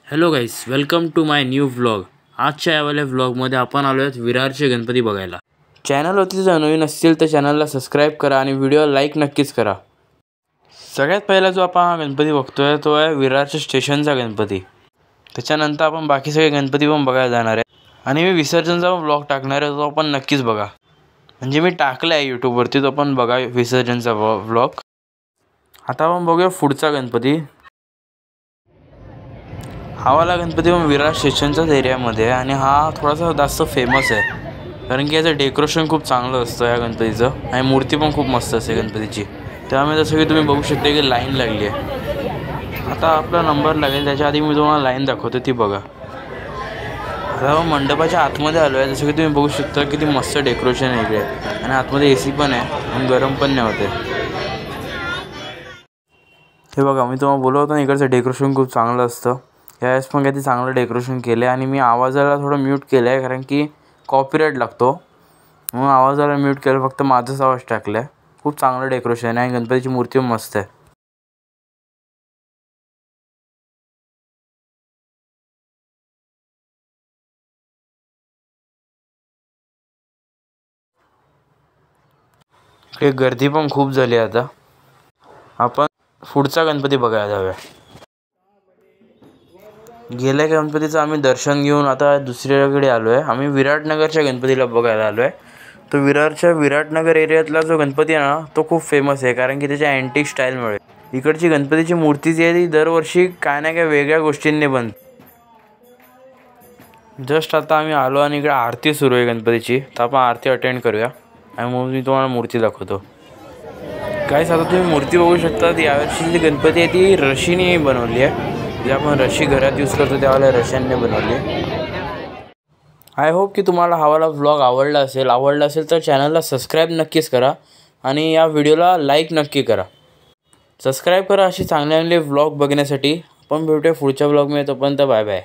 Hello guys, welcome to my new vlog. आजच्या यावाल्या व्लॉगमध्ये आपण आलो आहोत विरारचे गणपती बघायला। चॅनलवरती जर नवीन असतील तर चॅनलला सबस्क्राईब करा आणि व्हिडिओ लाईक नक्कीच करा। सगळ्यात पहिला जो आपण हा गणपती बघतोय तो आहे विरारच्या स्टेशनचा गणपती। त्याच्यानंतर आपण बाकी सगळे गणपती पण बघायला जाणार आहे आणि मी विसर्जनचा व्लॉग टाकणार आहे, तो आपण नक्कीच बघा। म्हणजे मी टाकला आहे यूट्यूबवरती, तो आपण बघा विसर्जनचा व्लॉग। आता आपण बघूया पुढचा गणपती। हा वाला गणपती पण विरार स्टेशनच्याच एरियामध्ये आहे आणि हा थोडासा जास्त फेमस आहे कारण की याचं डेकोरेशन खूप चांगलं असतं या गणपतीचं आणि मूर्ती पण खूप मस्त असते गणपतीची। त्यामुळे जसं की तुम्ही बघू शकता की लाईन लागली आहे। आता आपला नंबर लागेल, त्याच्या आधी मी तुम्हाला लाईन दाखवतो ती बघा। आता मंडपाच्या आतमध्ये आलो आहे, जसं की तुम्ही बघू शकता किती मस्त डेकोरेशन आहे इकडे आणि आतमध्ये AC पण आहे आणि गरम पण नाही होते। हे बघा, मी तुम्हाला बोललो होतो ना इकडचं डेकोरेशन खूप चांगलं असतं। यावेळेस पण किती चांगलं डेकोरेशन केलं आहे आणि मी आवाजाला थोडं म्यूट केलं आहे कारण की कॉपीराईट लागतो, म्हणून आवाजाला म्यूट केलं, फक्त माझाच आवाज टाकला आहे। खूप चांगलं डेकोरेशन आहे आणि गणपतीची मूर्ती पण मस्त आहे। इकडे गर्दी पण खूप झाली आहे। आता आपण पुढचा गणपती बघायला जाऊया। गेल्या गणपतीचं आम्ही दर्शन घेऊन आता दुसऱ्याकडे आलो आहे। आम्ही विराटनगरच्या गणपतीला बघायला आलो आहे। तो विरारच्या विराटनगर एरियातला जो गणपती आहे ना तो खूप फेमस आहे कारण की त्याच्या अँटिक स्टाईलमुळे। इकडची गणपतीची मूर्ती जी आहे ती दरवर्षी काय ना काय वेगळ्या गोष्टींनी बनते। जस्ट आता आम्ही आलो आणि इकडे आरती सुरू आहे गणपतीची, तर आपण आरती अटेंड करूया आणि मग मी तुम्हाला मूर्ती दाखवतो। गाईस, आता तुम्ही मूर्ती बघू शकता, यावर्षी जी गणपती आहे ती रशीने बनवली आहे। जे आपण रशी घरात यूज करतो त्यावेळेला रशांनी बनवली। आय होप की तुम्हाला हा वाला व्लॉग आवडला असेल तर चॅनलला सबस्क्राईब नक्कीच करा आणि या व्हिडिओला लाईक नक्की करा। सबस्क्राईब करा अशी चांगले चांगले व्लॉग बघण्यासाठी। आपण भेटूया पुढच्या व्लॉगमध्ये, तोपर्यंत बाय बाय।